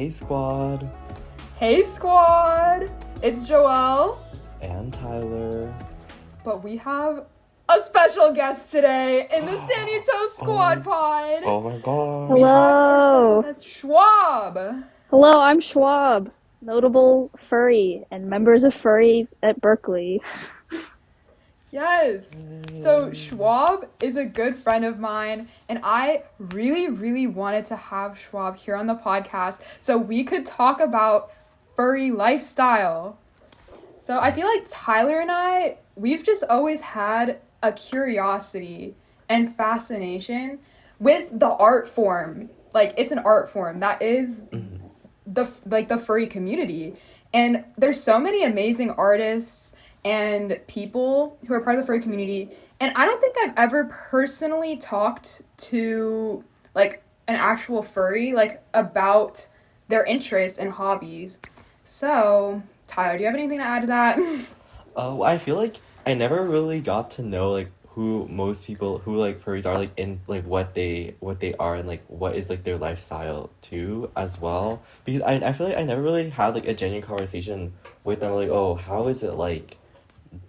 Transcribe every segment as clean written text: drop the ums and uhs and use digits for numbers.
Hey squad! Hey squad! It's Joelle. And Tyler. But we have a special guest today in the Sanito Squad pod. Oh my god. We have our special Hello. guest, Shwahb. Hello, I'm Shwahb, notable furry and members of furries at Berkeley. Yes. So Shwahb is a good friend of mine, and I really wanted to have Shwahb here on the podcast so we could talk about furry lifestyle. So I feel like Tyler and I, we've just always had a curiosity and fascination with the art form. Like, it's an art form that is the furry community. And there's so many amazing artists and people who are part of the furry community. And I don't think I've ever personally talked to, like, an actual furry, like, about their interests and hobbies. So, Tyler, do you have anything to add to that? I feel like I never really got to know like who most people who like furries are like in like what they are and like what is like their lifestyle too as well. Because I feel like I never really had like a genuine conversation with them like, oh, how is it like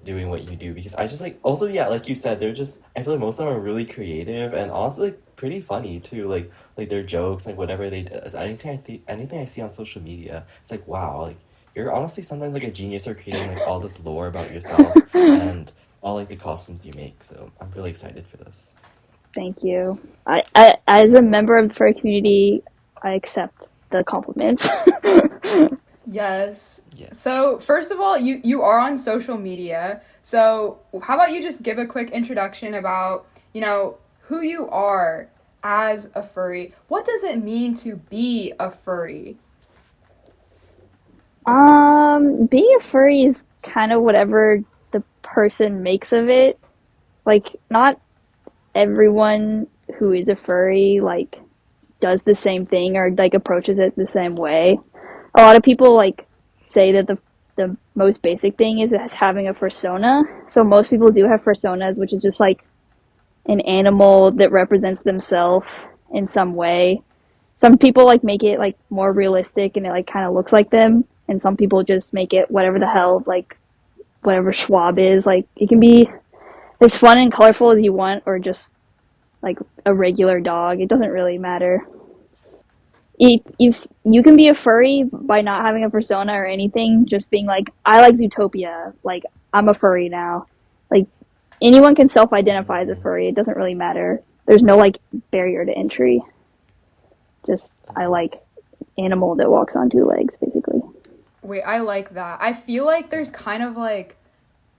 doing what you do? Because I just like also like you said, they're just I feel like most of them are really creative and honestly like pretty funny too. Like their jokes, like whatever they do. Anything I see on social media, it's like wow, like you're honestly sometimes like a genius for creating like all this lore about yourself and all like the costumes you make. So I'm really excited for this. Thank you. I as a member of the furry community, I accept the compliments. Yes. So, first of all, you are on social media. So, how about you just give a quick introduction about, who you are as a furry? What does it mean to be a furry? Being a furry is kind of whatever the person makes of it. Like, not everyone who is a furry, like, does the same thing or, like, approaches it the same way. A lot of people, like, say that the most basic thing is having a fursona. So most people do have fursonas, which is just, like, an animal that represents themselves in some way. Some people, like, make it, like, more realistic and it, like, kind of looks like them. And some people just make it whatever the hell, like, whatever Shwahb is. Like, it can be as fun and colorful as you want or just, like, a regular dog. It doesn't really matter. If you can be a furry by not having a persona or anything, just being like, I like Zootopia, like, I'm a furry now. Like, anyone can self-identify as a furry. It doesn't really matter. There's no, like, barrier to entry. Just, I like animal that walks on two legs, basically. Wait, I like that. I feel like there's kind of, like,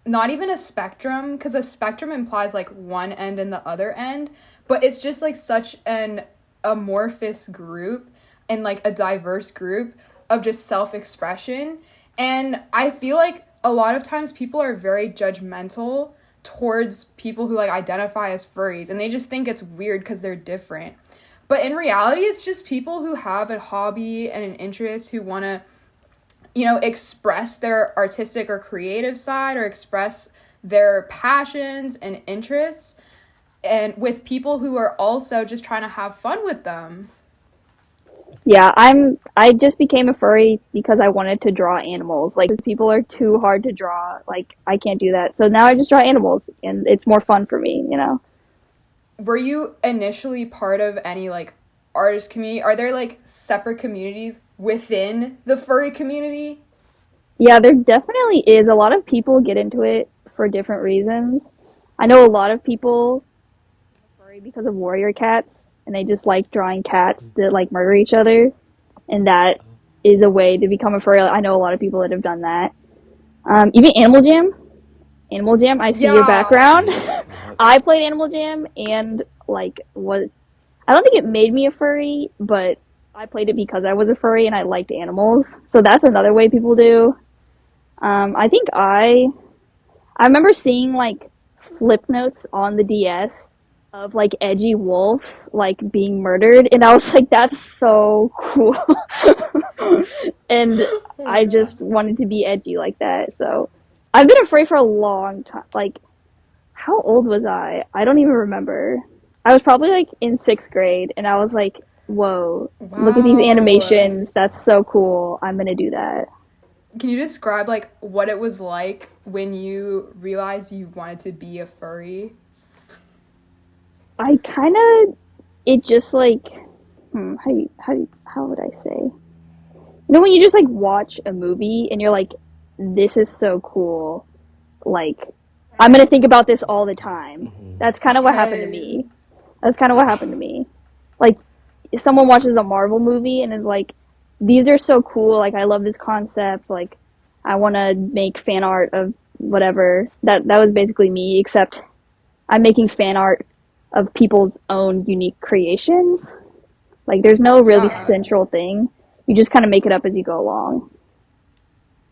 not even a spectrum, because a spectrum implies, like, one end and the other end, but it's just, like, such an amorphous group and, like, a diverse group of just self-expression. And I feel like a lot of times people are very judgmental towards people who, like, identify as furries, and they just think it's weird because they're different. But in reality, it's just people who have a hobby and an interest who want to, express their artistic or creative side or express their passions and interests, and with people who are also just trying to have fun with them. Yeah, I just became a furry because I wanted to draw animals. Like, people are too hard to draw. Like, I can't do that. So now I just draw animals and it's more fun for me, Were you initially part of any, like, artist community? Are there, like, separate communities within the furry community? Yeah, there definitely is. A lot of people get into it for different reasons. I know a lot of people are furry because of warrior cats, and they just like drawing cats that, like, murder each other, and that is a way to become a furry. I know a lot of people that have done that. Even Animal Jam. Animal Jam, I see your background. I played Animal Jam, and, like, I don't think it made me a furry, but I played it because I was a furry and I liked animals. So that's another way people do. I think I remember seeing, like, flip notes on the DS of, like, edgy wolves, like, being murdered, and I was like, that's so cool. And I just wanted to be edgy like that. So I've been a furry for a long time. Like, how old was I? I don't even remember. I was probably, like, in 6th grade, and I was like, whoa, look at these Wow. animations. That's so cool. I'm gonna do that. Can you describe like what it was like when you realized you wanted to be a furry? I kind of, it just like, how would I say? You know, when you just like watch a movie and you're like, this is so cool. Like, I'm gonna think about this all the time. Mm-hmm. That's kind of what happened to Yes. me. That's kind of what happened to me. Like, if someone watches a Marvel movie and is like, these are so cool. Like, I love this concept. Like, I want to make fan art of whatever. That was basically me, except I'm making fan art of people's own unique creations. Like, there's no really Yeah. central thing. You just kind of make it up as you go along.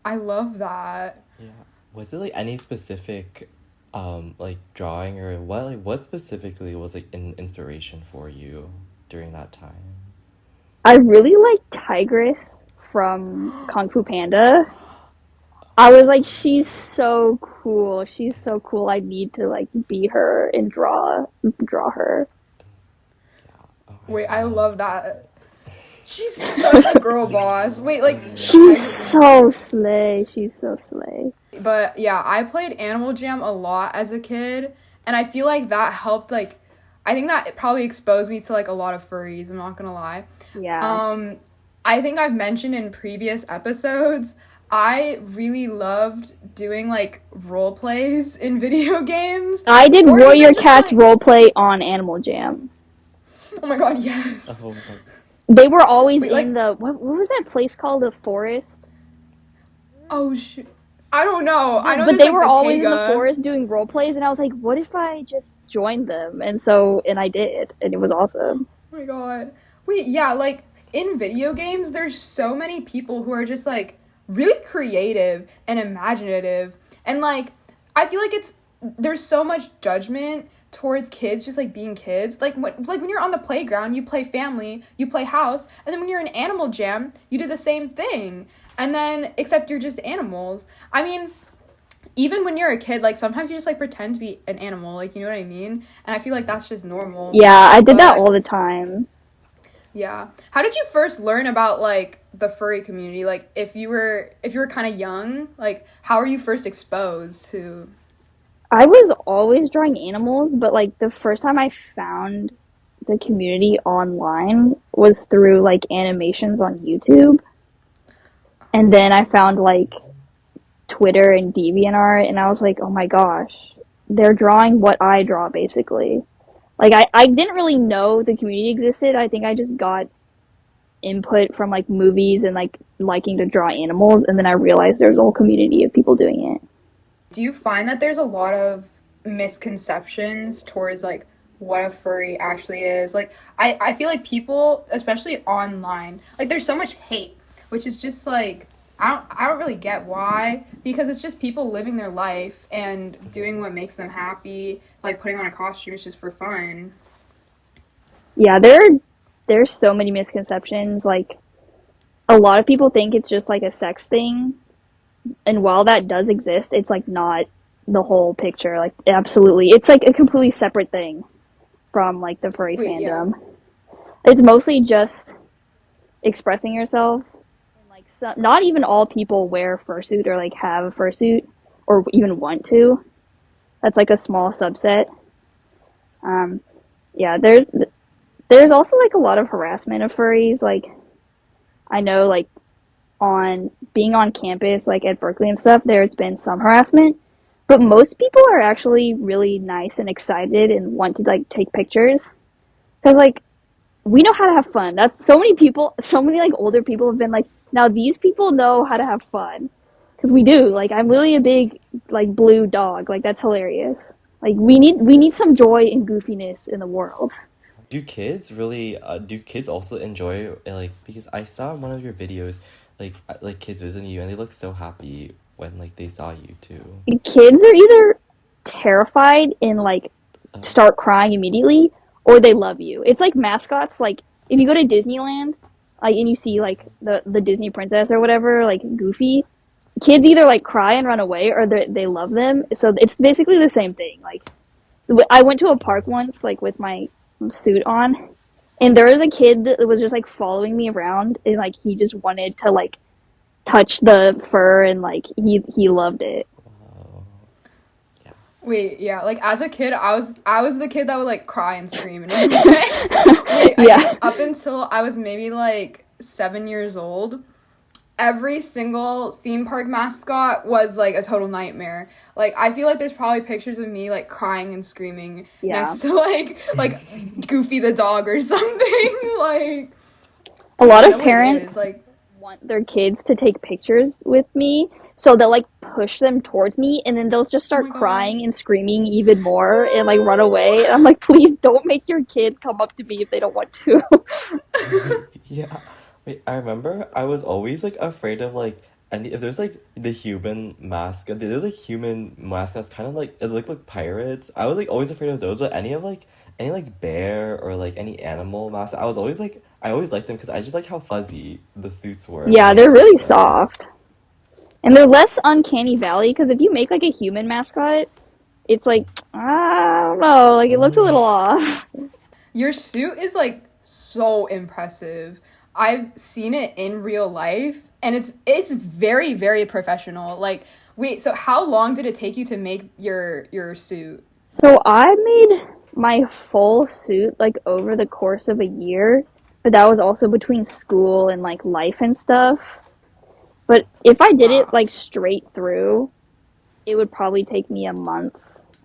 I love that. Yeah. Was it like any specific like drawing or what specifically was like an inspiration for you during that time? I really like Tigress from Kung Fu Panda. I was like, she's so cool. She's so cool. I need to like be her and draw her. Yeah. Oh my Wait, I god. love that. She's such a girl boss. Wait, like She's Tiger. so slay. She's so slay. But yeah, I played Animal Jam a lot as a kid, and I feel like that helped. Like, I think that it probably exposed me to like a lot of furries. I'm not gonna lie. Yeah. Um, I think I've mentioned in previous episodes, I really loved doing like role plays in video games, I did or even Warrior just Cats like, roleplay on Animal Jam. oh my god, yes. Oh my god. They were always Wait, in like, the what was that place called? The forest? oh shoot, I don't know. I know But there's they like were the always in the Taiga. forest doing role plays, and I was like, what if I just joined them? And I did, and it was awesome. Oh my god. Wait, yeah, like in video games, there's so many people who are just like really creative and imaginative. And like, I feel like there's so much judgment towards kids just like being kids. Like when you're on the playground, you play family, you play house, and then when you're in Animal Jam, you do the same thing. And then except you're just animals. I mean, even when you're a kid, like sometimes you just like pretend to be an animal, like you know what I mean? And I feel like that's just normal. Yeah, I did that But all the time. yeah. How did you first learn about like the furry community? Like if you were kind of young, like how are you first exposed to? I was always drawing animals, but like the first time I found the community online was through like animations on YouTube. And then I found like Twitter and DeviantArt, and I was like, oh my gosh, they're drawing what I draw basically. Like I didn't really know the community existed. I think I just got input from like movies and like liking to draw animals, and then I realized there's a whole community of people doing it. Do you find that there's a lot of misconceptions towards like what a furry actually is? Like I feel like people, especially online, like there's so much hate, which is just like I don't really get why, because it's just people living their life and doing what makes them happy, like putting on a costume is just for fun. Yeah, there's so many misconceptions. Like a lot of people think it's just like a sex thing, and while that does exist, it's like not the whole picture. Like absolutely, it's like a completely separate thing from like the furry Wait, yeah. fandom. It's mostly just expressing yourself. And like not even all people wear fursuit or like have a fursuit or even want to. That's like a small subset. Um, yeah, there's also like a lot of harassment of furries. Like I know like on being on campus, like at Berkeley and stuff, there's been some harassment, but most people are actually really nice and excited and want to like take pictures because like we know how to have fun. That's so many people, so many like older people have been like, now these people know how to have fun because we do. Like I'm really a big like blue dog. Like that's hilarious. Like we need some joy and goofiness in the world. Do kids also enjoy like because I saw in one of your videos like kids visiting you and they look so happy when like they saw you too. Kids are either terrified and like Oh. start crying immediately, or they love you. It's like mascots. Like if you go to Disneyland, like and you see like the Disney princess or whatever, like Goofy, kids either like cry and run away, or they love them. So it's basically the same thing. Like so I went to a park once, like with my suit on, And there was a kid that was just like following me around, and like he just wanted to like touch the fur, and like he loved it. Wow. Yeah. Wait, yeah, like as a kid, I was the kid that would like cry and scream and everything. Wait, I Yeah. think up until I was maybe like 7 years old, every single theme park mascot was like a total nightmare. Like I feel like there's probably pictures of me like crying and screaming Yeah. next to like Goofy the dog or something. Like A lot I of know it is. parents Like want their kids to take pictures with me, so they'll like push them towards me, and then they'll just oh start my god. crying and screaming even more and like run away. And I'm like, please don't make your kid come up to me if they don't want to. Yeah. Wait, I remember I was always like afraid of like any if there's like the human mascot there's like human mascots kind of like it looked like pirates. I was like always afraid of those, but any like bear or like any animal mascot, I always liked them because I just like how fuzzy the suits were when Yeah, I they're touched really them. soft. And they're less uncanny valley because if you make like a human mascot, it's like I don't know, like it looks a little off. Your suit is like so impressive. I've seen it in real life and it's very very professional. Like wait, so how long did it take you to make your suit? So I made my full suit like over the course of a year, but that was also between school and like life and stuff. But if I did it Wow. like straight through, it would probably take me a month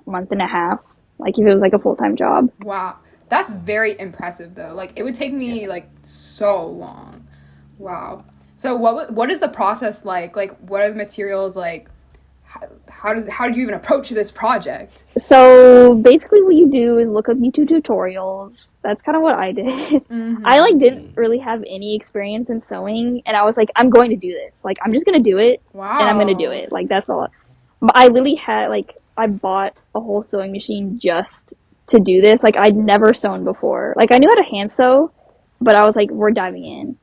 and a half, like if it was like a full-time job. Wow. That's very impressive though. Like it would take Yeah. me like so long. Wow. So what is the process like? Like what are the materials like? How did you even approach this project? So basically what you do is look up YouTube tutorials. That's kind of what I did. I Mhm. like didn't Mm. really have any experience in sewing, and I was like, I'm going to do this. Like I'm just going to do it, and I'm going to do Wow. it. Like that's all. I literally had like I bought a whole sewing machine just to do this. Like I'd never sewn before. Like I knew how to hand sew, but I was like, we're diving in.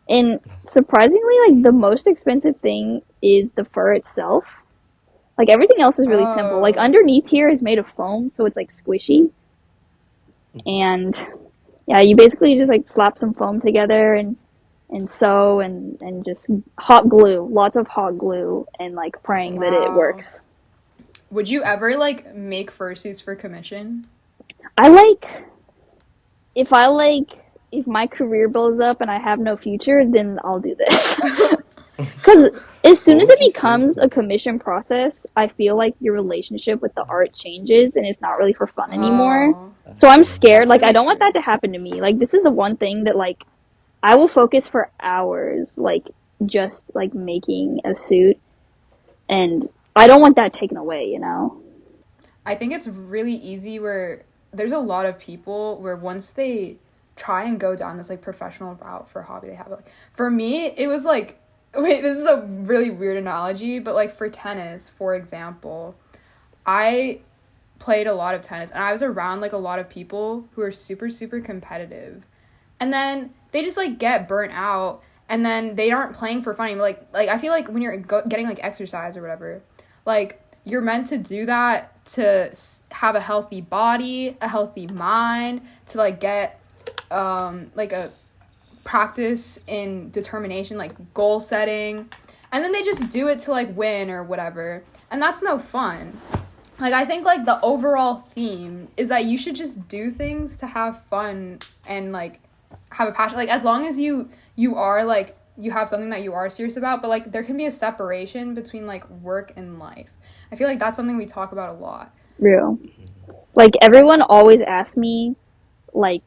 And surprisingly, like the most expensive thing is the fur itself. Like everything else is really simple. Like Oh. underneath here is made of foam, so it's like squishy. And yeah, you basically just like slap some foam together and sew and just hot glue, lots of hot glue, and like praying that it Wow. works. Would you ever like make fursuits for commission? I like if I like if my career builds up and I have no future, then I'll do this. Because as soon What as would it you say? becomes a commission process, I feel like your relationship with the art changes and it's not really for fun anymore. Oh, So That's I'm true. scared. that's Like, I really don't want that true. to happen to me. Like, this is the one thing that, like, I will focus for hours, like, just, like, making a suit. And I don't want that taken away, you know? I think it's really easy where there's a lot of people where once they try and go down this like professional route for a hobby they have like for me it was like wait, this is a really weird analogy, but like for tennis, for example, I played a lot of tennis and I was around like a lot of people who are super super competitive. And then they just like get burnt out and then they aren't playing for fun. Like I feel like when you're getting like exercise or whatever, like you're meant to do that to have a healthy body, a healthy mind, to like get like a practice in determination, like goal setting. And then they just do it to like win or whatever. And that's no fun. Like I think like the overall theme is that you should just do things to have fun and like have a passion. Like as long as you are like you have something that you are serious about, but like there can be a separation between like work and life. I feel like that's something we talk about a lot. Real. Like, everyone always asks me, like,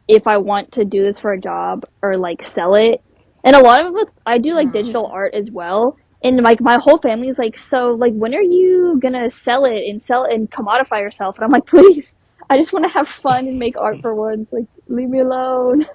if I want to do this for a job or like sell it. And a lot of it, I do like digital art as well. And like my whole family is like, so like when are you gonna sell it and commodify yourself? And I'm like, please, I just want to have fun and make art for once. Like, leave me alone.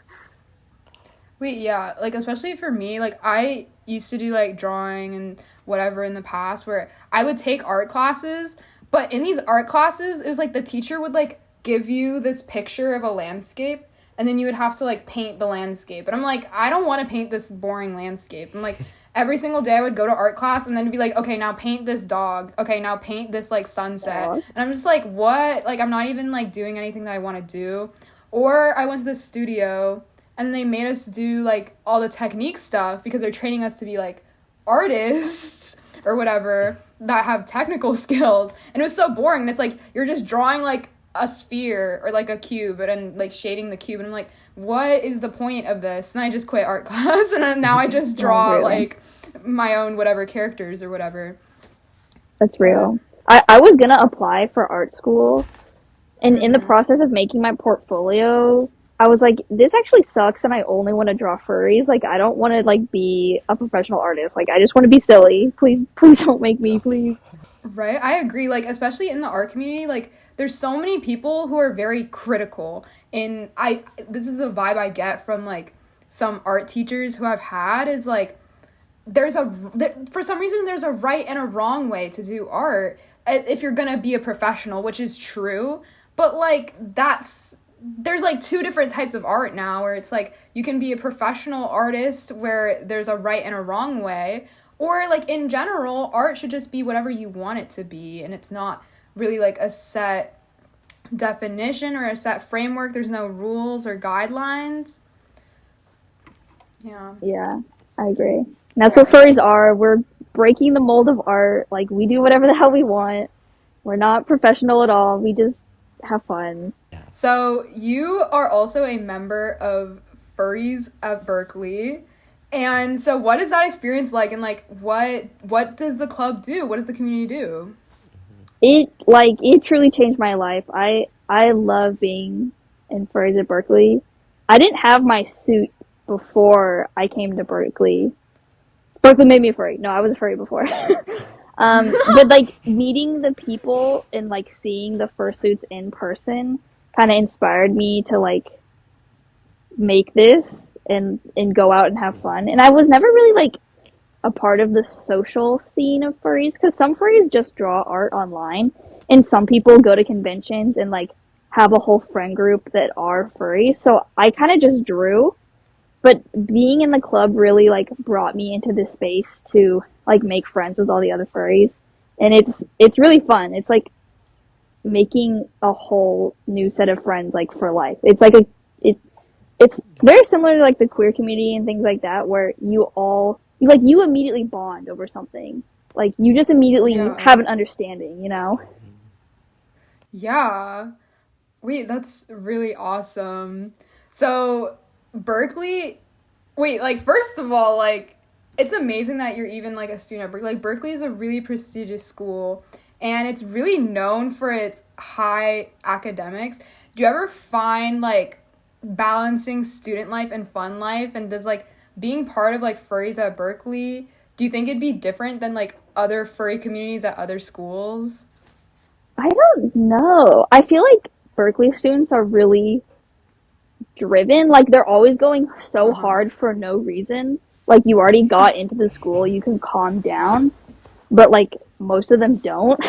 Wait, yeah, like especially for me, like I used to do like drawing and whatever in the past where I would take art classes, but in these art classes, it was like the teacher would like give you this picture of a landscape and then you would have to like paint the landscape. And I'm like, I don't want to paint this boring landscape. I'm like every single day I would go to art class and then it'd be like, okay, now paint this dog. Okay, now paint this like sunset. Aw. And I'm just like, what? Like I'm not even like doing anything that I want to do. Or I went to the studio and they made us do like all the technique stuff because they're training us to be like artists or whatever that have technical skills. And it was so boring. And it's like you're just drawing like a sphere or like a cube and like shading the cube. And I'm like, what is the point of this? And I just quit art class and then now I just draw really? like my own whatever characters or whatever. That's But real. I was gonna apply for art school, and in the mm-hmm. process of making my portfolio, I was like, this actually sucks, and I only want to draw furries. Like, I don't want to like be a professional artist. Like, I just want to be silly. Please, please don't make me, please. Right, I agree. Like, especially in the art community, like, there's so many people who are very critical. And this is the vibe I get from like some art teachers who I've had is like, for some reason, there's a right and a wrong way to do art if you're gonna be a professional, which is true. But like, there's like two different types of art now where it's like you can be a professional artist where there's a right and a wrong way, or like in general art should just be whatever you want it to be and it's not really like a set definition or a set framework. There's no rules or guidelines. Yeah. Yeah, I agree. And that's what furries are. We're breaking the mold of art. Like, we do whatever the hell we want. We're not professional at all. We just have fun. So you are also a member of Furries at Berkeley. And so what is that experience like and like what does the club do? What does the community do? It truly changed my life. I love being in furries at Berkeley. I didn't have my suit before I came to Berkeley. Berkeley made me a furry. No, I was a furry before. But like meeting the people and like seeing the fursuits in person kind of inspired me to like make this and go out and have fun. And I was never really like a part of the social scene of furries because some furries just draw art online, and some people go to conventions and like have a whole friend group that are furries. So I kind of just drew, but being in the club really like brought me into this space to like make friends with all the other furries, and it's really fun. It's like making a whole new set of friends like for life. It's like it's very similar to like the queer community and things like that where you immediately bond over something. Like you just immediately Yeah. have an understanding, you know? Yeah. Wait, that's really awesome. So, Berkeley, wait, like, first of all, like, it's amazing that you're even, like, a student at Berkeley. Like, Berkeley is a really prestigious school, and it's really known for its high academics. Do you ever find, like, balancing student life and fun life? And does, like, being part of, like, furries at Berkeley, do you think it'd be different than, like, other furry communities at other schools? I don't know. I feel like Berkeley students are really driven. Like they're always going so Uh-huh. hard for no reason. Like you already got into the school, you can calm down, but like most of them don't.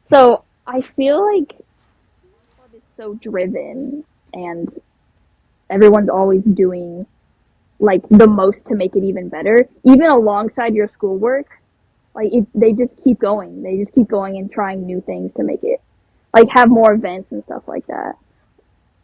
So I feel like it's so driven and everyone's always doing like the most to make it even better, even alongside your schoolwork. They just keep going. They just keep going and trying new things to make it like have more events and stuff like that.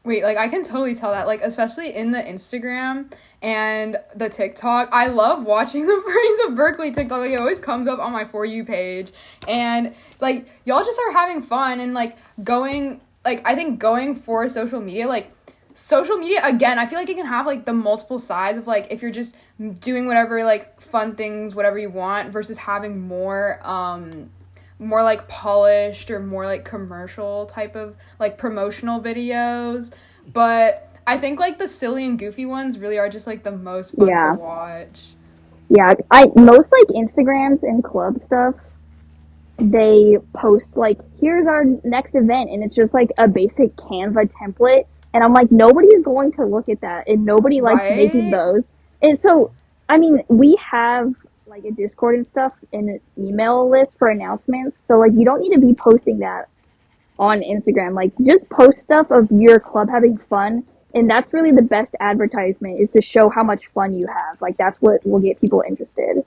Wait, like I can totally tell that, like especially in the Instagram and the TikTok. I love watching the Friends of Berkeley TikTok. Like it always comes up on my For You page. And like y'all just are having fun and like going like I think going for social media again, I feel like it can have like the multiple sides of like if you're just doing whatever like fun things, whatever you want versus having more like polished or more like commercial type of like promotional videos. But I think like the silly and goofy ones really are just like the most fun to Yeah. watch. Yeah. I most like Instagrams and club stuff, they post like, here's our next event, and it's just like a basic Canva template. And I'm like, nobody is going to look at that, and nobody likes making Right? those. And so, I mean, we have like a Discord and stuff and an email list for announcements. So like, you don't need to be posting that on Instagram. Like, just post stuff of your club having fun. And that's really the best advertisement is to show how much fun you have. Like, that's what will get people interested.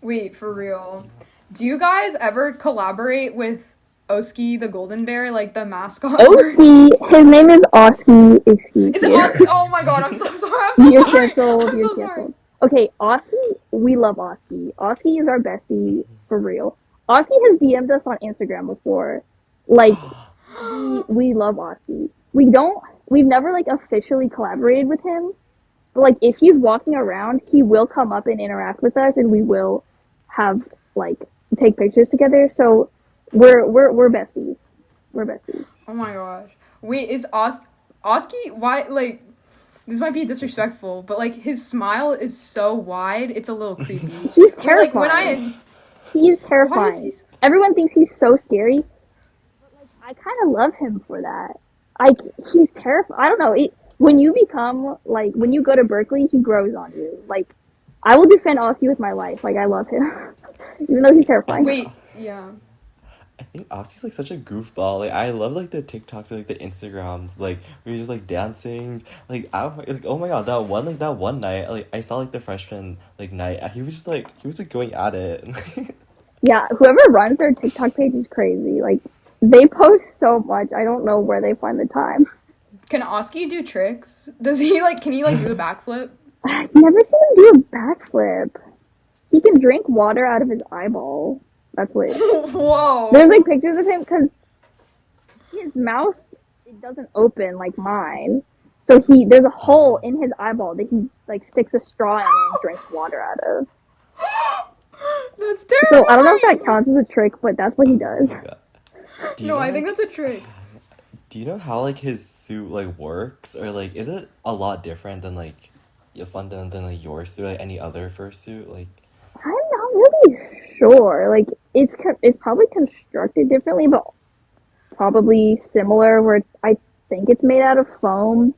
Wait, for real. Do you guys ever collaborate with Oski the golden bear, like the mascot? Oski, his name is Oski. Excuse Is it me. Oski? Oh my god, I'm so sorry. I'm so You're sorry. canceled. I'm You're so sorry. canceled. Okay, Oski, we love Oski. Oski is our bestie for real. Oski has DM'd us on Instagram before. Like, we love Oski. We've never like officially collaborated with him. But like, if he's walking around, he will come up and interact with us, and we will have like take pictures together. So we're besties. We're besties. Oh my gosh. Wait, is Oski, why, like, this might be disrespectful, but like his smile is so wide, it's a little creepy. He's Wait, like terrifying. He's why terrifying. is he so Everyone thinks he's so scary. But like, I kind of love him for that. He's terrifying. I don't know. When you become like when you go to Berkeley, he grows on you. Like, I will defend Oski with my life. Like, I love him, even though he's terrifying. Wait, yeah. I think Oxy's like such a goofball. Like I love like the TikToks or like the Instagrams. Like we were just like dancing. Like oh my god, that one night, like I saw like the freshman like night. He was like going at it. Yeah, whoever runs their TikTok page is crazy. Like, they post so much. I don't know where they find the time. Can Oski do tricks? Can he like do a backflip? I've never seen him do a backflip. He can drink water out of his eyeball. That's what. Whoa. There's like pictures of him because his mouth, it doesn't open like mine. So there's a hole in his eyeball that he like sticks a straw in and drinks water out of. That's terrible. So I don't know if that counts as a trick, but that's what he does. No, I think that's a trick. Do you know how like his suit like works, or like is it a lot different than like than like your suit, like any other fursuit? Like I'm not really sure. Like, it's probably constructed differently, but probably similar. Where I think it's made out of foam.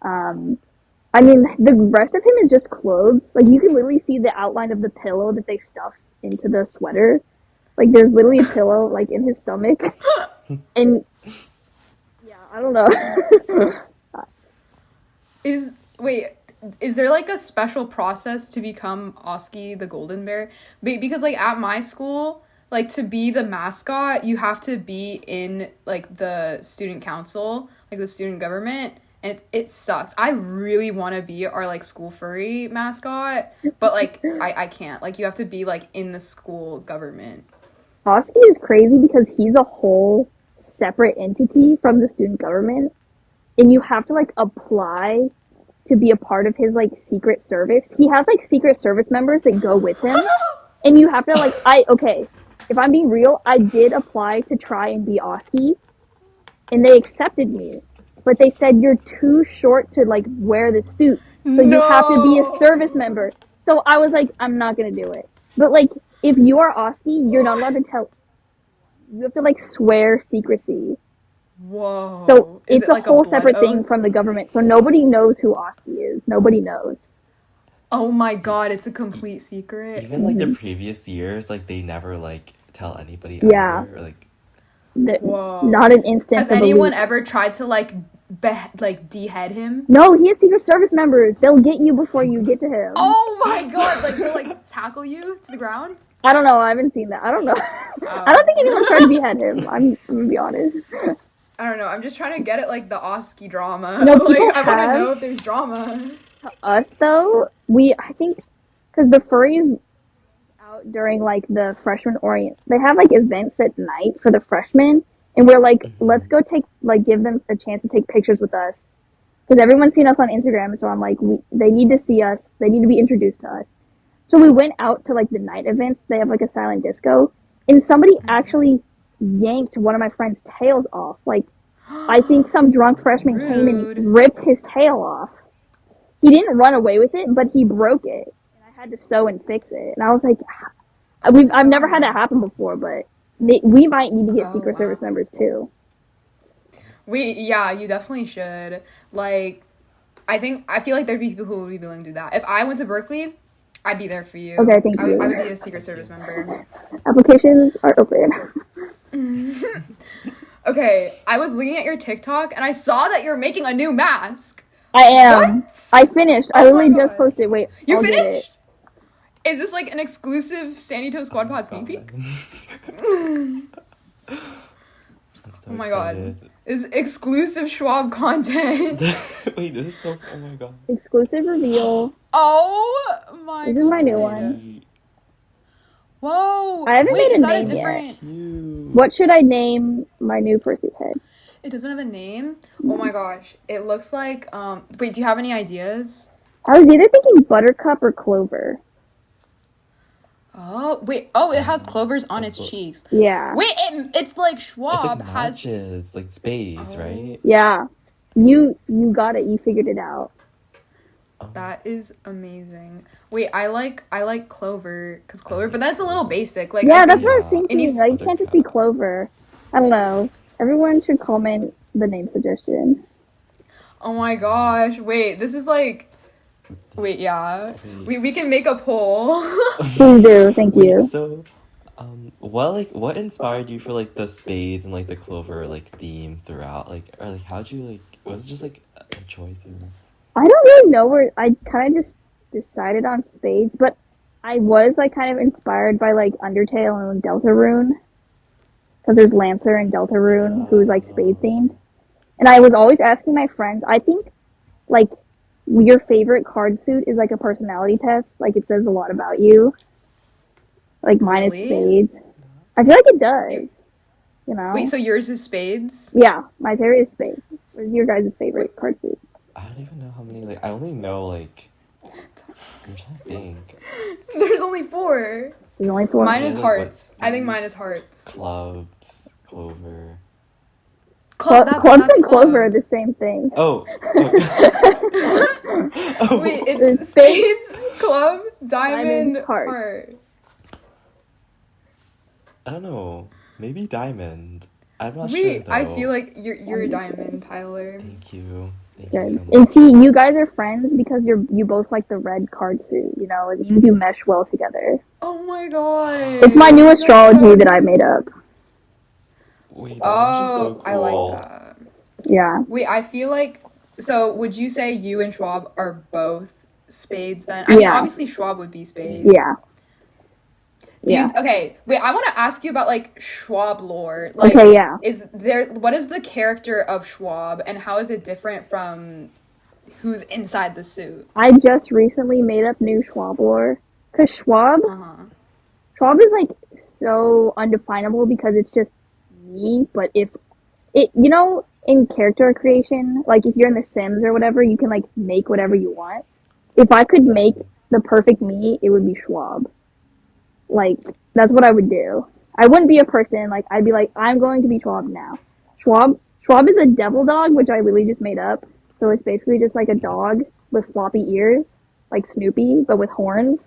I mean, the rest of him is just clothes. Like, you can literally see the outline of the pillow that they stuff into the sweater. Like, there's literally a pillow like in his stomach, and yeah, I don't know. Is there like a special process to become Oski the golden bear? Because like at my school, like to be the mascot, you have to be in like the student council, like the student government, and it sucks. I really want to be our like school furry mascot, but like I can't. Like you have to be like in the school government. Oski is crazy because he's a whole separate entity from the student government, and you have to like apply to be a part of his like secret service. He has like secret service members that go with him, and you have to like if I'm being real, I did apply to try and be Oski, and they accepted me, but they said you're too short to like wear the suit, so you have to be a service member. So I was like, I'm not gonna do it. But like, if you are Oski, you're not allowed to tell. You have to like swear secrecy. Whoa. So Is it's it like a whole blood separate thing oath? from the government. So nobody knows who Oski is. Nobody knows. Oh my god, it's a complete secret. even like the previous years, like they never like tell anybody. Yeah. Either, or, like Whoa. Not an instance Has of a anyone leak. ever tried to like dehead him? No, he has secret service members. They'll get you before you get to him. Oh my god, like they'll like tackle you to the ground? I don't know. I haven't seen that. I don't know. I don't think anyone tried to behead him. I'm gonna be honest. I don't know. I'm just trying to get it like the Oski drama. No, Like people I want to have- know if there's drama. To us though, I think because the furries out during like the freshman orient, they have like events at night for the freshmen, and we're like, let's go give them a chance to take pictures with us, because everyone's seen us on Instagram. So I'm like, they need to see us. They need to be introduced to us. So we went out to like the night events. They have like a silent disco, and somebody actually yanked one of my friend's tails off. Like, I think some drunk freshman came Rude. and ripped his tail off. He didn't run away with it, but he broke it, and I had to sew and fix it. And I was like, I've never had that happen before, but we might need to get secret service members too. Yeah, you definitely should. Like, I feel like there'd be people who would be willing to do that. If I went to Berkeley, I'd be there for you. Okay, thank you. I would be a secret service member. Applications are open. Okay, I was looking at your TikTok and I saw that you're making a new mask. I am. What? I finished. I Oh my literally just God. posted. Wait, You I'll get it. finished? Is this like an exclusive Sandy Toe Squad Pod sneak peek? so Oh my god. excited. Is exclusive Shwahb content. Wait, this is so. Oh my god. Exclusive reveal. Oh my This god. is my new one. Wait, Whoa. I haven't Wait, made is a that a name yet. different... cute. What should I name my new fursuit head? It doesn't have a name? Oh my gosh. It looks like wait, do you have any ideas? I was either thinking Buttercup or Clover. Oh, wait. Oh, it has clovers on its cheeks. Yeah. Wait, it's like It's Shwahb like has... matches, like spades, Oh. right? Yeah. You got it. You figured it out. Oh, That is amazing. Wait, I like Clover, because Clover, but that's a little basic. Like, Yeah, I that's think what I was Yeah. thinking. It needs- Like, it can't just be Clover. I don't know. Everyone should comment the name suggestion. Oh my gosh. Wait, this is like... Wait, yeah. We can make a poll. Please do. Thank Wait, you. so, what inspired you for like the spades and like the clover like theme throughout? Like, or like, how'd you like? Was it just like a choice? I don't really know where I kind of just decided on spades, but I was like kind of inspired by like Undertale and Deltarune, because there's Lancer and Deltarune who's like spade themed, and I was always asking my friends. I think like your favorite card suit is like a personality test. Like it says a lot about you. Like mine is Really? spades. I feel like it does. You know? Wait, so yours is spades? Yeah, my favorite is spades. What is your guys' favorite card suit? I don't even know how many. Like, I only know like. I'm trying to think. There's only 4. There's only 4. Mine is Yeah, hearts. but I think mine is hearts. Clubs, clover. Clubs Clubs and club. Clover are the same thing. Oh. Oh. Wait, It's it's spades, club, diamond, Diamond, heart. heart. I don't know. Maybe diamond. I'm not sure Wait, though. I feel like you're a diamond, Tyler. Thank you. Thank Good. you so And much. see, you guys are friends because you both like the red card suit. You know, it means you mesh well together. Oh my god. It's my new That's astrology so that I made up. Wait, that's actually so cool. I like that. Yeah. Wait, I feel like... So, would you say you and Shwahb are both spades then? I mean, Yeah. obviously Shwahb would be spades. Yeah. Yeah. Okay, wait, I want to ask you about, like, Shwahb lore. Like, Okay, yeah. What is the character of Shwahb, and how is it different from who's inside the suit? I just recently made up new Shwahb lore. Because Shwahb is, like, so undefinable because it's just me, but if it, you know, in character creation, like, if you're in The Sims or whatever, you can, like, make whatever you want. If I could make the perfect me, it would be Shwahb. Like, that's what I would do. I wouldn't be a person, like, I'd be like, I'm going to be Shwahb now. Shwahb is a devil dog, which I literally just made up. So it's basically just like a dog with floppy ears, like Snoopy, but with horns.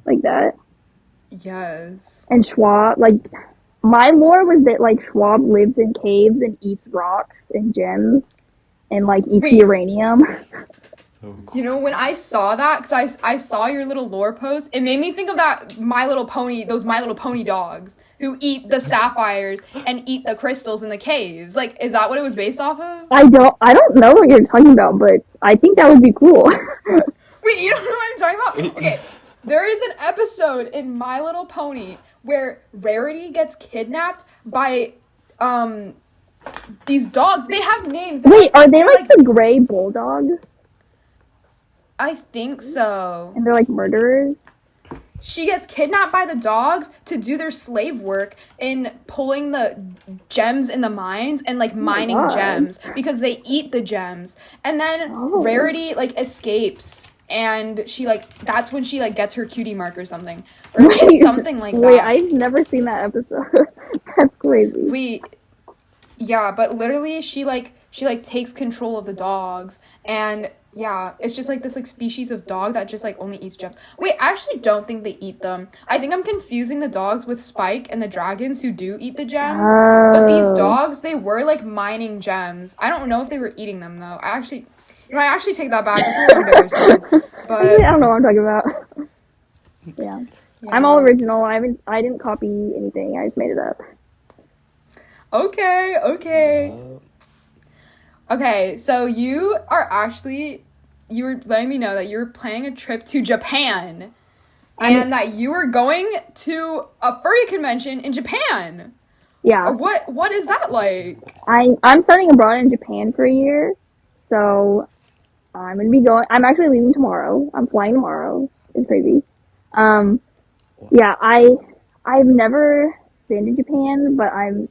Like that. Yes. And Shwahb, like, my lore was that, like, Shwahb lives in caves and eats rocks and gems and, like, eats Wait. uranium. So cool. You know, when I saw that, because I saw your little lore post, it made me think of that My Little Pony, those My Little Pony dogs who eat the sapphires and eat the crystals in the caves. Like, is that what it was based off of? I don't know what you're talking about, but I think that would be cool. Wait, you don't know what I'm talking about? Okay, there is an episode in My Little Pony where Rarity gets kidnapped by, these dogs. They have names. Wait, are they they're like the gray bulldogs? I think so. And they're like murderers? She gets kidnapped by the dogs to do their slave work in pulling the gems in the mines and like mining God. gems because they eat the gems. And then Rarity like escapes and she like that's when she like gets her cutie mark or something. Or Wait, something like that. Wait, I've never seen that episode. That's crazy. Yeah, but literally she takes control of the dogs and yeah, it's just like this like species of dog that just like only eats gems. Wait, I actually don't think they eat them. I think I'm confusing the dogs with Spike and the dragons who do eat the gems. But these dogs, they were like mining gems. I don't know if they were eating them though. I actually take that back. It's a little embarrassing. But I don't know what I'm talking about. Yeah. yeah. I'm all original. I didn't copy anything. I just made it up. Okay. Okay, so you were letting me know that you were planning a trip to Japan and that you were going to a furry convention in Japan. Yeah, What is that like? I'm studying abroad in Japan for a year, so I'm gonna be going. I'm actually leaving tomorrow. I'm flying tomorrow. It's crazy. Um, yeah, I've never been to Japan, but I'm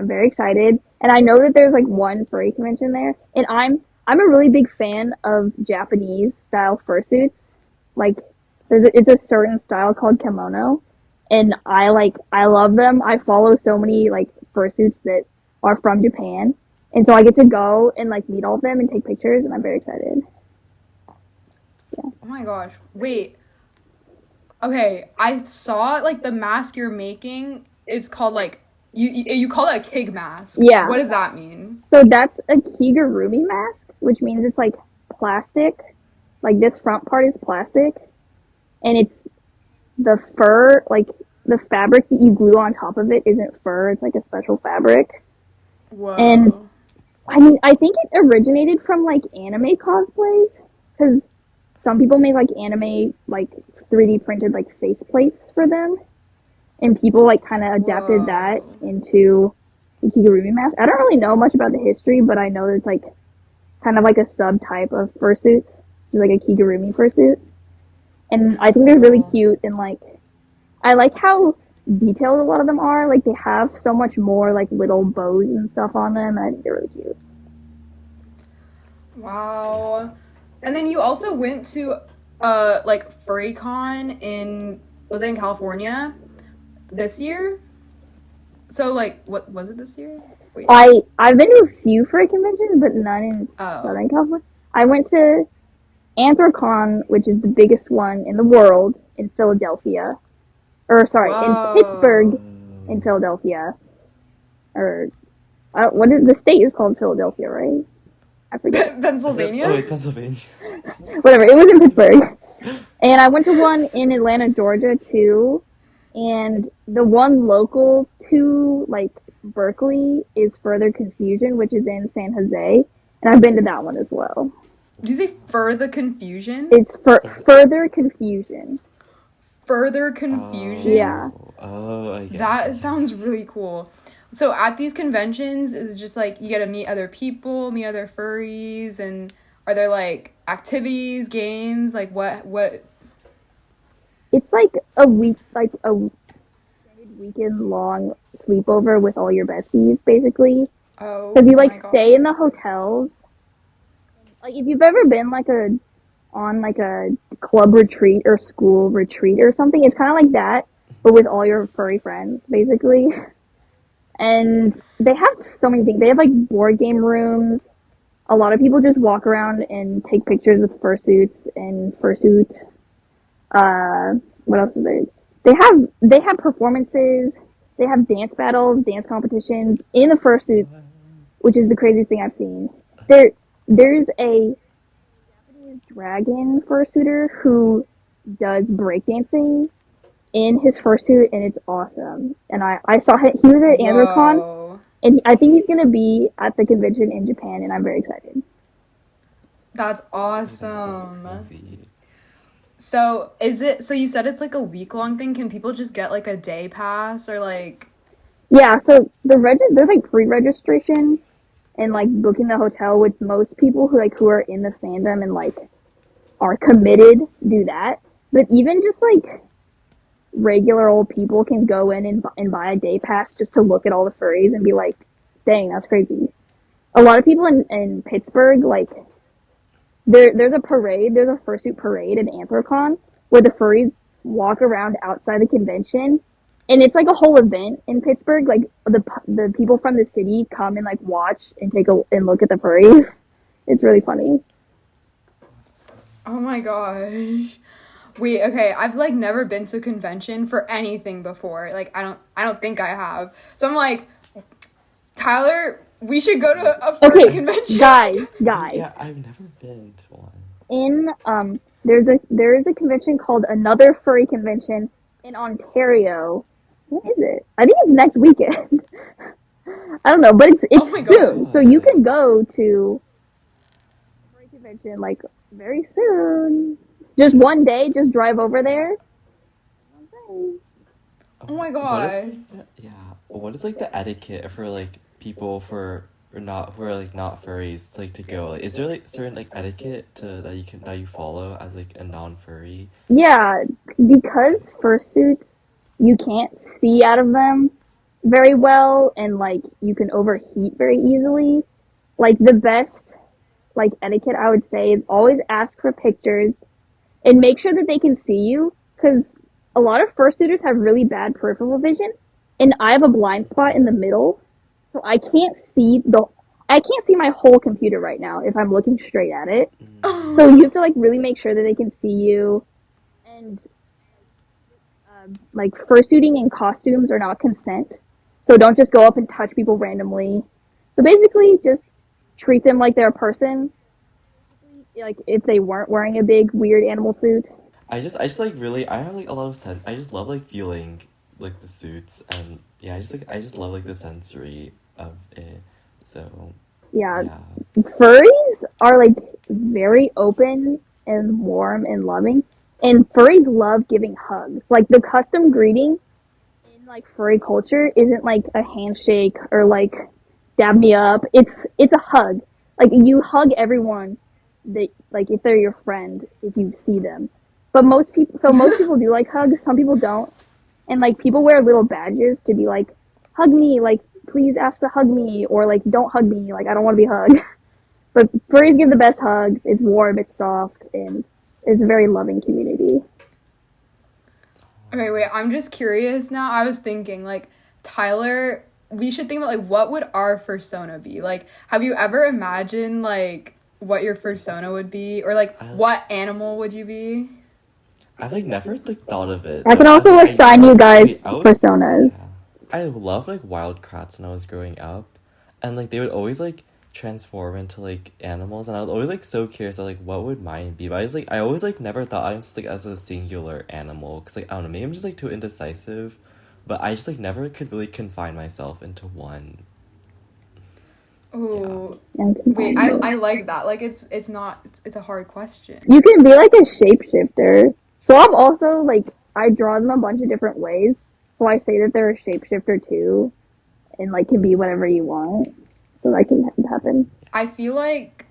very excited, and I know that there's like one furry convention there, and I'm a really big fan of Japanese style fursuits. Like, it's a certain style called kimono, and I love them. I follow so many like fursuits that are from Japan, and so I get to go and like meet all of them and take pictures, and I'm very excited. Oh my gosh. Wait. Okay, I saw like the mask you're making is called like you call it a kig mask. Yeah. What does that mean? So that's a kigurumi mask, which means it's like plastic. Like this front part is plastic, and it's the fur, like the fabric that you glue on top of it isn't fur. It's like a special fabric. And Whoa. I mean, I think it originated from like anime cosplays because some people make like anime like 3D printed like face plates for them, and people like kind of adapted that Whoa. into the kigurumi mask. I don't really know much about the history, but I know it's like kind of like a subtype of fursuits, like a kigurumi fursuit. And I That's think they're really cool. cute, and like I like how detailed a lot of them are. Like they have so much more like little bows and stuff on them, and I think they're really cute. Wow. And then you also went to like FurryCon in was it in California this year? So like what was it this year? Wait. I've been to a few furry conventions, but none in Oh. Southern California. I went to Anthrocon, which is the biggest one in the world, in Philadelphia. Or sorry, in Pittsburgh, Whoa. in Philadelphia. Or what is the state is called Philadelphia, right? I forget. Pennsylvania? Wait, Pennsylvania. Whatever. It was in Pittsburgh. And I went to one in Atlanta, Georgia too. And the one local to like Berkeley is Further Confusion, which is in San Jose. And I've been to that one as well. Did you say further confusion? It's for Further Confusion. Further confusion? Yeah. Oh, I get That it. sounds really cool. So at these conventions, is it just like you get to meet other people, meet other furries, and are there like activities, games? Like what? It's like a week, like a weekend long sleepover with all your besties, basically. Oh Because you like my stay in god. the hotels. Like if you've ever been like on like a club retreat or school retreat or something, it's kind of like that, but with all your furry friends, basically. And they have so many things. They have like board game rooms. A lot of people just walk around and take pictures with fursuits and fursuit. What else is there? They have performances. They have dance battles, dance competitions in the fursuits, which is the craziest thing I've seen. There's a dragon fursuiter who does breakdancing in his fursuit, and it's awesome. And I saw him. He was at Anthrocon, Whoa. and I think he's gonna be at the convention in Japan, and I'm very excited. That's That's awesome. crazy. So is it so you said it's like a week long thing? Can people just get like a day pass or like Yeah, so there's like pre-registration and like booking the hotel, with most people who are in the fandom and like are committed do that. But even just like regular old people can go in and buy a day pass just to look at all the furries and be like, dang, that's crazy. A lot of people in Pittsburgh, like there's a parade, there's a fursuit parade in Anthrocon where the furries walk around outside the convention, and it's like a whole event in Pittsburgh. Like the people from the city come and like watch and and look at the furries. It's really funny. oh my gosh. Wait, okay, I've like never been to a convention for anything before. Like I don't think I have. So I'm like, Tyler, we should go to a furry Okay, convention. guys. Yeah, I've never been to one. In there is a convention called Another Furry Convention in Ontario. When is it? I think it's next weekend. I don't know, but it's Oh my soon, god. so you can go to furry convention like very soon. Just one day, just drive over there. Oh my But it's god. like that, yeah. what is like the etiquette for like people for or not who are like not furries like to go? Like, is there like certain like etiquette to that you follow as like a non-furry? Yeah, because fursuits, you can't see out of them very well, and like you can overheat very easily. Like the best like etiquette I would say is always ask for pictures and make sure that they can see you because a lot of fursuiters have really bad peripheral vision, and I have a blind spot in the middle, so I can't see my whole computer right now if I'm looking straight at it. So you have to like really make sure that they can see you, and like fursuiting and costumes are not consent. So don't just go up and touch people randomly. So basically, just treat them like they're a person, like if they weren't wearing a big weird animal suit. I just like really I have like a lot of I just love like feeling like the suits and yeah I just love like the sensory of it. So Yeah, yeah. furries are like very open and warm and loving, and furries love giving hugs. Like the custom greeting in like furry culture isn't like a handshake or like dab me up. It's a hug. Like you hug everyone that like if they're your friend if you see them. But most people do like hugs. Some people don't, and like people wear little badges to be like hug me, like please ask to hug me, or like don't hug me, like I don't want to be hugged. But furries give the best hugs. It's warm, it's soft, and it's a very loving community. Okay, wait, I'm just curious now. I was thinking, like, Tyler, we should think about, like, what would our persona be? Like, have you ever imagined, like, what your persona would be? Or, like, I what animal would you be? I've like never like thought of it, I can but also I assign you was okay. guys I would personas. yeah. I love like wild crats when I was growing up, and like they would always like transform into like animals, and I was always like so curious of like what would mine be. But I always like never thought I was like as a singular animal because like I don't know maybe I'm just like too indecisive, but I just like never could really confine myself into one. Yeah. Oh, Yeah, I can wait, find you. I like that. Like, it's not, it's a hard question. You can be like a shapeshifter. Shwahb also like I draw them a bunch of different ways, so I say that they're a shapeshifter too, and like can be whatever you want. So that can happen. I feel like,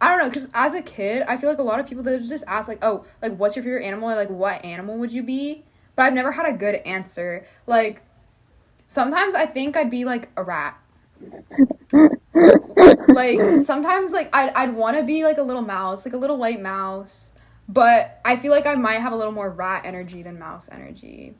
I don't know, because as a kid, I feel like a lot of people, they just ask, like, oh, like, what's your favorite animal? Or, like, what animal would you be? But I've never had a good answer. Like, sometimes I think I'd be, like, a rat. Like sometimes like I'd want to be like a little mouse, like a little white mouse, but I feel like I might have a little more rat energy than mouse energy.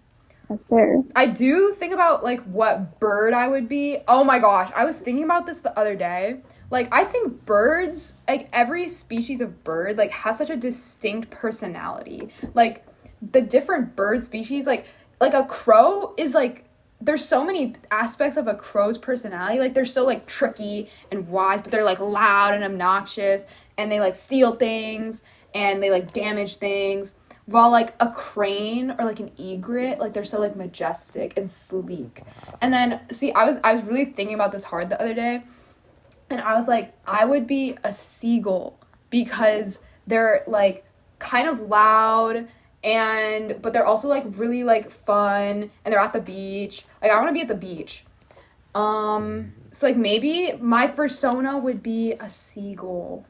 That's fair. I do think about like what bird I would be. Oh my gosh, I was thinking about this the other day. Like I think birds, like every species of bird like has such a distinct personality. Like the different bird species like a crow is like there's so many aspects of a crow's personality. Like they're so like tricky and wise, but they're like loud and obnoxious and they like steal things and they like damage things. While like a crane or like an egret, like they're so like majestic and sleek. And then see, I was really thinking about this hard the other day, and I was like, I would be a seagull because they're like kind of loud and but they're also like really like fun and they're at the beach. Like I want to be at the beach. So like maybe my persona would be a seagull.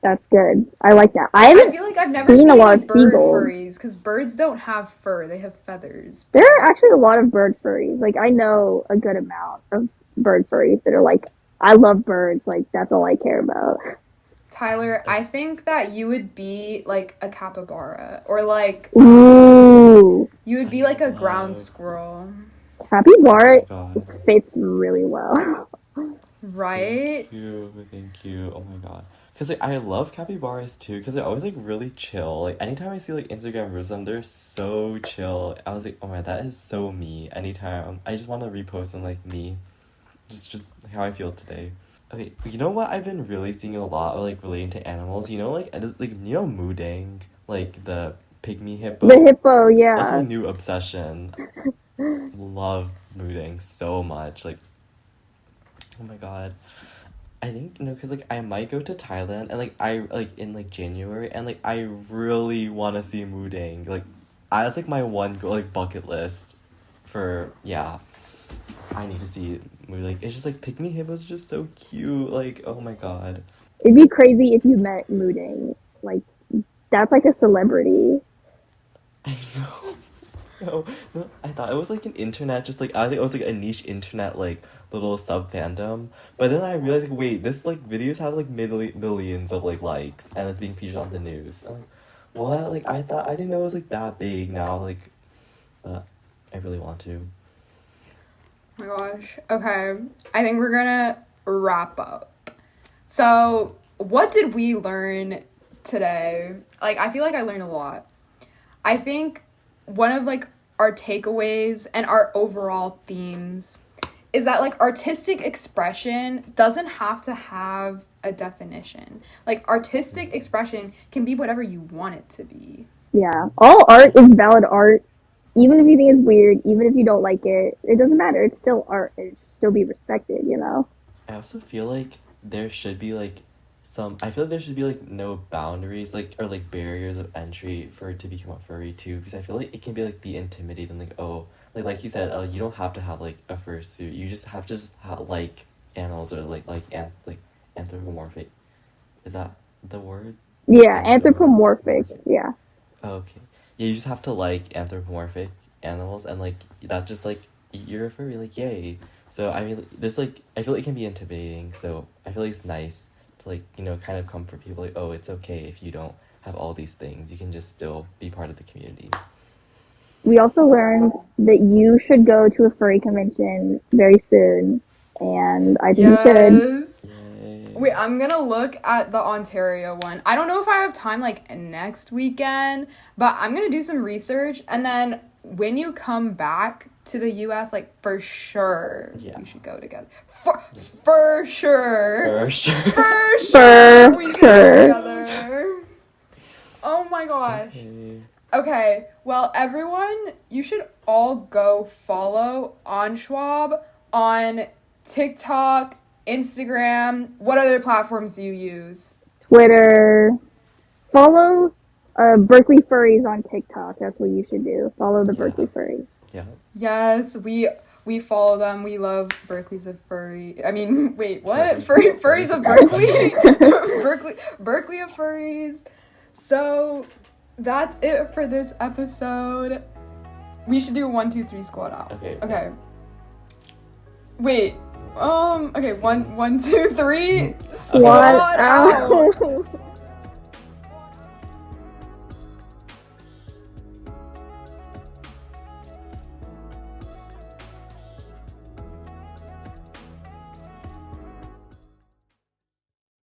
That's good. I like that. I I haven't feel like I've never seen a seen lot any of bird seagulls. furries because birds don't have fur; they have feathers. There are But actually a lot of bird furries. Like I know a good amount of bird furries that are like, I love birds. Like that's all I care about. Tyler, I think that you would be like a capybara, or like Ooh, you would I be like a ground love. squirrel, Oh my capybara god. fits really well. right? Thank you. Oh my god. Because like, I love capybaras too, because they're always like really chill. Like anytime I see like Instagram reels of them, they're so chill. I was like, oh my, that is so me. Anytime I just want to repost them like me, just how I feel today. Okay, you know what I've been really seeing a lot of like relating to animals. You know like you know Moodang, like the pygmy The hippo. hippo, That's my yeah. new obsession. Love Moodang so much. Like oh my god. I think because like I might go to Thailand and like I like in like January and like I really want to see Moodang. Like I that's like my one goal, like bucket list for yeah. I need to see a movie. Like, it's just like Pick Me Hippos are just so cute. Like, oh my god. It'd be crazy if you met Mooding. Like, that's like a celebrity. I know. No, no, I thought it was like an internet, just like I think it was like a niche internet like little sub fandom. But then I realized like wait, this like videos have like millions of like likes and it's being featured on the news. I'm like, what? Like I thought I didn't know it was like that big now. Like, I really want to. Oh my gosh. Okay. I think we're gonna wrap up. So, what did we learn today? Like, I feel like I learned a lot. I think one of like our takeaways and our overall themes is that like artistic expression doesn't have to have a definition. Like artistic expression can be whatever you want it to be. Yeah. All art is valid art. Even if you think it's weird, even if you don't like it, it doesn't matter. It's still art. It should still be respected, you know? I also feel like there should be like I feel like there should be like no boundaries like or like barriers of entry for it to become a furry too, because I feel like it can be intimidating, like oh like you said, you don't have to have like a fursuit, you just have to like animals or like anthropomorphic, is that the word? Yeah, anthropomorphic. Yeah. Oh, okay. Yeah, you just have to like anthropomorphic animals and like that's just like you're a furry, like yay. So I mean there's like I feel like it can be intimidating, so I feel like it's nice to like, you know, kind of comfort people like, oh, it's okay if you don't have all these things, you can just still be part of the community. We also learned that you should go to a furry convention very soon, and I think you should. Yes. Yay. Wait, I'm gonna look at the Ontario one. I don't know if I have time like next weekend, but I'm gonna do some research, and then when you come back to the US, like for sure, Yeah. we should go together. For sure. For sure. For sure. We should sure. go together. Oh my gosh. Okay, well, everyone, you should all go follow on Shwahb on TikTok, Instagram. What other platforms do you use? Twitter. Follow Berkeley Furries on TikTok. That's what you should do. Follow the Berkeley Furries. Yeah. Yes, we follow them. We love Berkeley's of Furry. I mean, wait, what? Furries of Berkeley? Berkeley of Furries. So, that's it for this episode. We should do a 1, 2, 3 squad out. Okay. Wait. Okay, 1, 2, 3 Squad out.